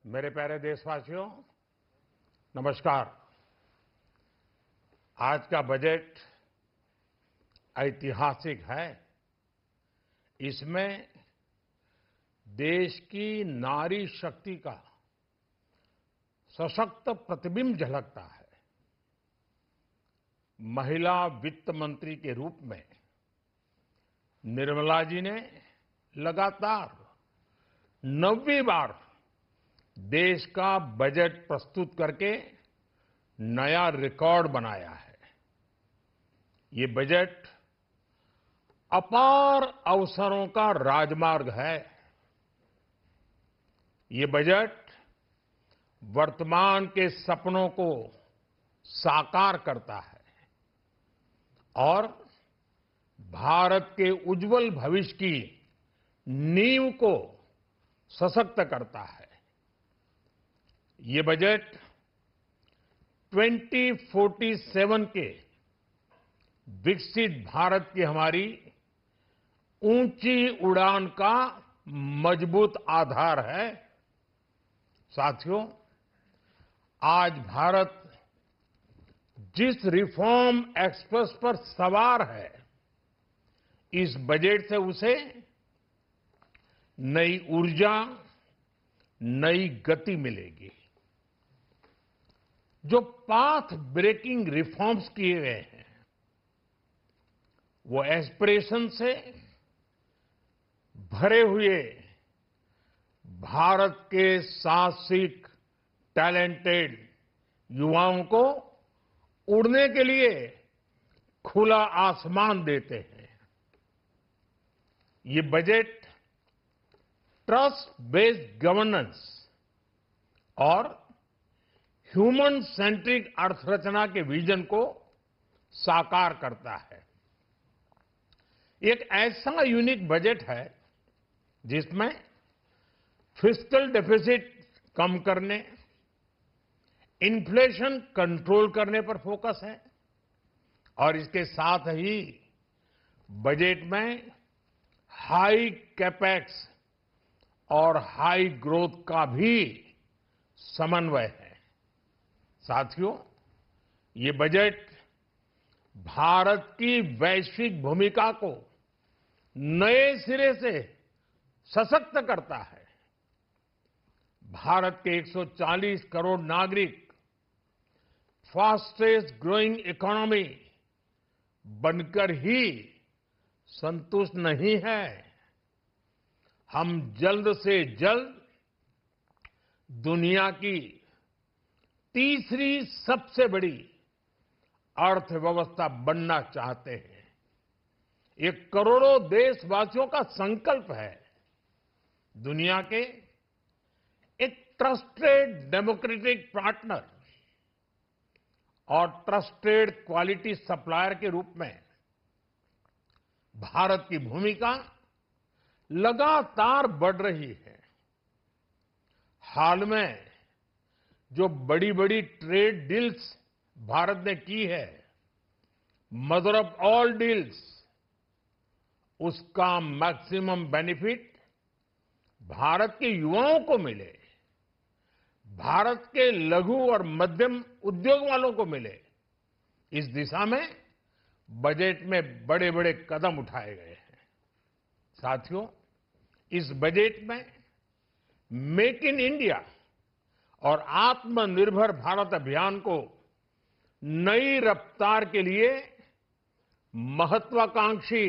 मेरे प्यारे देशवासियों, नमस्कार। आज का बजट ऐतिहासिक है। इसमें देश की नारी शक्ति का सशक्त प्रतिबिंब झलकता है। महिला वित्त मंत्री के रूप में निर्मला जी ने लगातार 9वीं बार देश का बजट प्रस्तुत करके नया रिकॉर्ड बनाया है। ये बजट अपार अवसरों का राजमार्ग है। ये बजट वर्तमान के सपनों को साकार करता है और भारत के उज्जवल भविष्य की नींव को सशक्त करता है। ये बजट 2047 के विकसित भारत की हमारी ऊंची उड़ान का मजबूत आधार है। साथियों, आज भारत जिस रिफॉर्म एक्सप्रेस पर सवार है, इस बजट से उसे नई ऊर्जा, नई गति मिलेगी। जो पाथ ब्रेकिंग रिफॉर्म्स किए गए हैं, वो एस्पिरेशन से भरे हुए भारत के साहसिक, टैलेंटेड युवाओं को उड़ने के लिए खुला आसमान देते हैं। ये बजट ट्रस्ट बेस्ड गवर्नेंस और ह्यूमन सेंट्रिक अर्थरचना के विजन को साकार करता है। एक ऐसा यूनिक बजट है जिसमें फिस्कल डेफिसिट कम करने, इन्फ्लेशन कंट्रोल करने पर फोकस है और इसके साथ ही बजट में हाई कैपेक्स और हाई ग्रोथ का भी समन्वय है। साथियों, ये बजट भारत की वैश्विक भूमिका को नए सिरे से सशक्त करता है। भारत के 140 करोड़ नागरिक फास्टेस्ट ग्रोइंग इकोनॉमी बनकर ही संतुष्ट नहीं है। हम जल्द से जल्द दुनिया की तीसरी सबसे बड़ी अर्थव्यवस्था बनना चाहते हैं। ये करोड़ों देशवासियों का संकल्प है। दुनिया के एक ट्रस्टेड डेमोक्रेटिक पार्टनर और ट्रस्टेड क्वालिटी सप्लायर के रूप में भारत की भूमिका लगातार बढ़ रही है। हाल में जो बड़ी बड़ी ट्रेड डील्स भारत ने की है, मदर ऑफ ऑल डील्स, उसका मैक्सिमम बेनिफिट भारत के युवाओं को मिले, भारत के लघु और मध्यम उद्योग वालों को मिले। इस दिशा में बजट में बड़े बड़े कदम उठाए गए हैं। साथियों, इस बजट में मेक इन इंडिया और आत्मनिर्भर भारत अभियान को नई रफ्तार के लिए महत्वाकांक्षी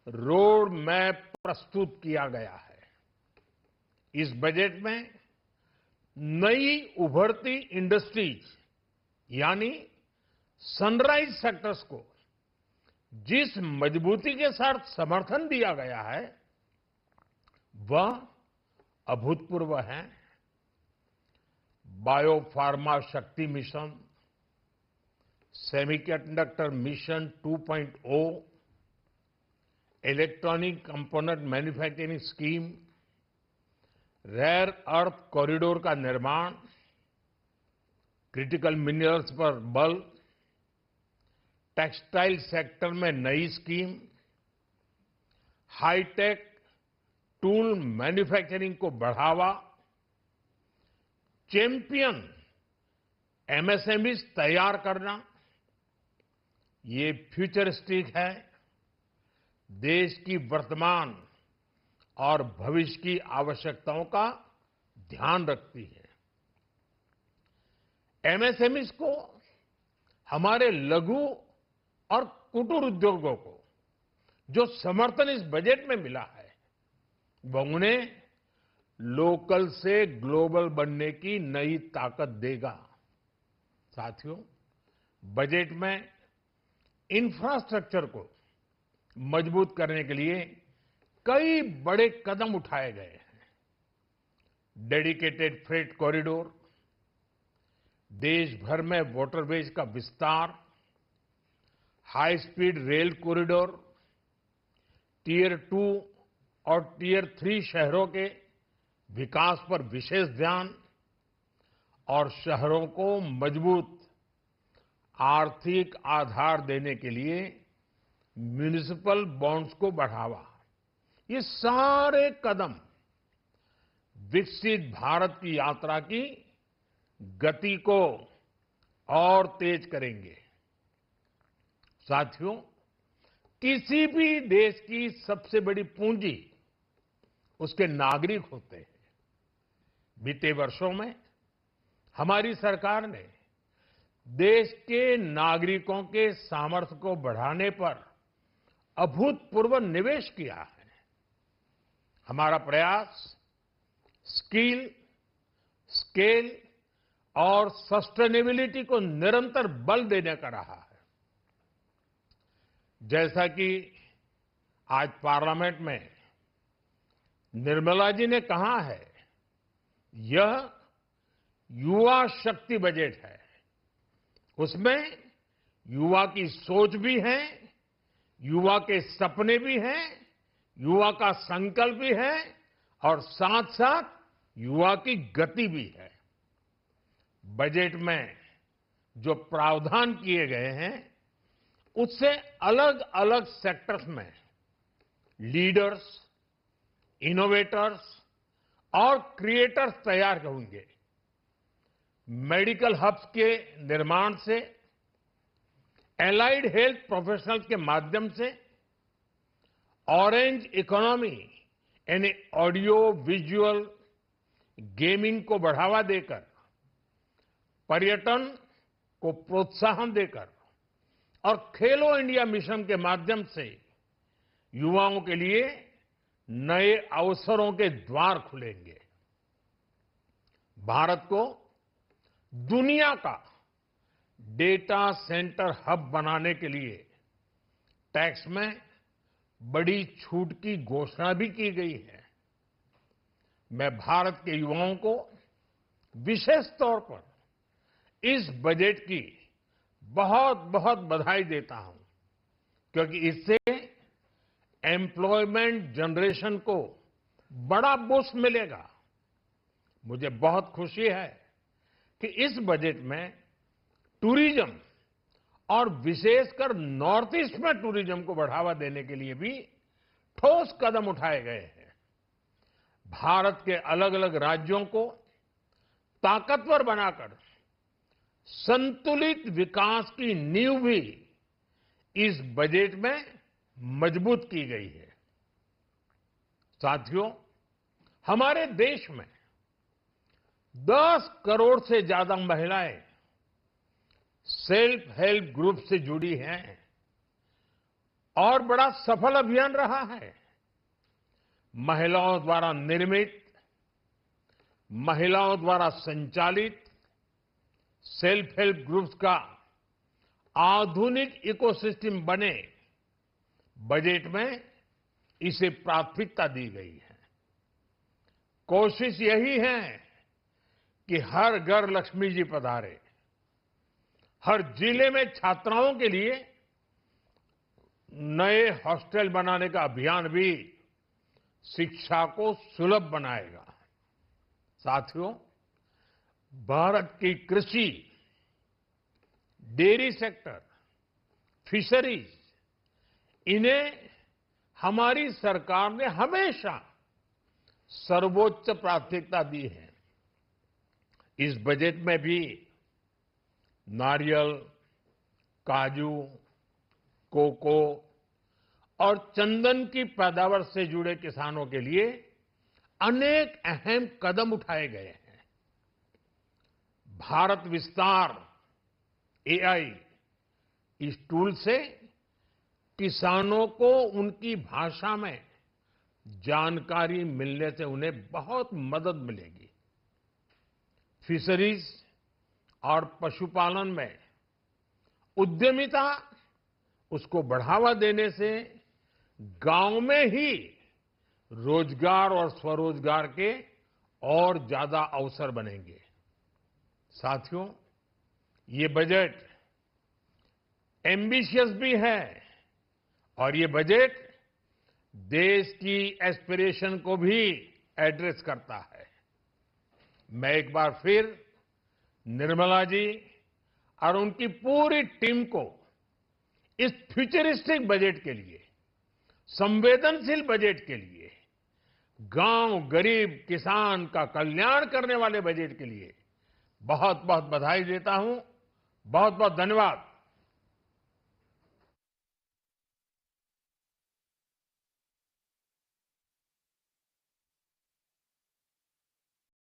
रोड मैप प्रस्तुत किया गया है। इस बजट में नई उभरती इंडस्ट्रीज यानी सनराइज सेक्टर्स को जिस मजबूती के साथ समर्थन दिया गया है, वह अभूतपूर्व है। Bio pharma Shakti mission, semiconductor mission 2.0, electronic component manufacturing scheme, rare earth corridor का निर्माण, क्रिटिकल मिनरल्स पर बल, टेक्सटाइल सेक्टर में नई स्कीम, हाईटेक टूल मैन्युफैक्चरिंग को बढ़ावा, चैंपियन एमएसएमईज तैयार करना, ये फ्यूचरिस्टिक है, देश की वर्तमान और भविष्य की आवश्यकताओं का ध्यान रखती है। एमएसएमईज को, हमारे लघु और कुटीर उद्योगों को जो समर्थन इस बजट में मिला है, वो उन्हें लोकल से ग्लोबल बनने की नई ताकत देगा। साथियों, बजट में इंफ्रास्ट्रक्चर को मजबूत करने के लिए कई बड़े कदम उठाए गए हैं। डेडिकेटेड फ्रेट कॉरिडोर, देश भर में वाटरवेज का विस्तार, high speed rail corridor, tier 2 और टियर 3 शहरों के विकास पर विशेष ध्यान और शहरों को मजबूत आर्थिक आधार देने के लिए म्युनिसिपल बॉन्ड्स को बढ़ावा, ये सारे कदम विकसित भारत की यात्रा की गति को और तेज करेंगे। साथियों, किसी भी देश की सबसे बड़ी पूंजी उसके नागरिक होते हैं। बीते वर्षों में हमारी सरकार ने देश के नागरिकों के सामर्थ्य को बढ़ाने पर अभूतपूर्व निवेश किया है। हमारा प्रयास स्किल, स्केल और सस्टेनेबिलिटी को निरंतर बल देने का रहा है। जैसा कि आज पार्लियामेंट में निर्मला जी ने कहा है, यह युवा शक्ति बजट है। उसमें युवा की सोच भी है, युवा के सपने भी हैं, युवा का संकल्प भी है और साथ साथ युवा की गति भी है। बजट में जो प्रावधान किए गए हैं, उससे अलग अलग सेक्टर्स में लीडर्स, इनोवेटर्स और क्रिएटर्स तैयार होंगे। मेडिकल हब्स के निर्माण से, एलाइड हेल्थ प्रोफेशनल्स के माध्यम से, ऑरेंज इकोनॉमी यानी ऑडियो विजुअल गेमिंग को बढ़ावा देकर, पर्यटन को प्रोत्साहन देकर और खेलो इंडिया मिशन के माध्यम से युवाओं के लिए नए अवसरों के द्वार खुलेंगे। भारत को दुनिया का डेटा सेंटर हब बनाने के लिए टैक्स में बड़ी छूट की घोषणा भी की गई है। मैं भारत के युवाओं को विशेष तौर पर इस बजट की बहुत बहुत बधाई देता हूं, क्योंकि इससे एम्प्लॉयमेंट जनरेशन को बड़ा बूस्ट मिलेगा। मुझे बहुत खुशी है कि इस बजट में टूरिज्म और विशेषकर नॉर्थ ईस्ट में टूरिज्म को बढ़ावा देने के लिए भी ठोस कदम उठाए गए हैं। भारत के अलग अलग राज्यों को ताकतवर बनाकर संतुलित विकास की नींव भी इस बजट में मजबूत की गई है। साथियों, हमारे देश में 10 करोड़ से ज्यादा महिलाएं सेल्फ हेल्प ग्रुप से जुड़ी हैं और बड़ा सफल अभियान रहा है। महिलाओं द्वारा निर्मित, महिलाओं द्वारा संचालित सेल्फ हेल्प ग्रुप्स का आधुनिक इकोसिस्टम बने, बजट में इसे प्राथमिकता दी गई है। कोशिश यही है कि हर घर लक्ष्मी जी पधारे। हर जिले में छात्राओं के लिए नए हॉस्टल बनाने का अभियान भी शिक्षा को सुलभ बनाएगा। साथियों, भारत की कृषि, डेयरी सेक्टर, फिशरीज, इन्हें हमारी सरकार ने हमेशा सर्वोच्च प्राथमिकता दी है। इस बजट में भी नारियल, काजू, कोको और चंदन की पैदावार से जुड़े किसानों के लिए अनेक अहम कदम उठाए गए हैं। भारत विस्तार एआई इस टूल से किसानों को उनकी भाषा में जानकारी मिलने से उन्हें बहुत मदद मिलेगी। फिशरीज और पशुपालन में उद्यमिता उसको बढ़ावा देने से गांव में ही रोजगार और स्वरोजगार के और ज्यादा अवसर बनेंगे। साथियों, ये बजट एम्बिशियस भी है और ये बजट देश की एस्पिरेशन को भी एड्रेस करता है। मैं एक बार फिर निर्मला जी और उनकी पूरी टीम को इस फ्यूचरिस्टिक बजट के लिए, संवेदनशील बजट के लिए, गांव, गरीब, किसान का कल्याण करने वाले बजट के लिए बहुत बहुत बधाई देता हूं। बहुत बहुत धन्यवाद।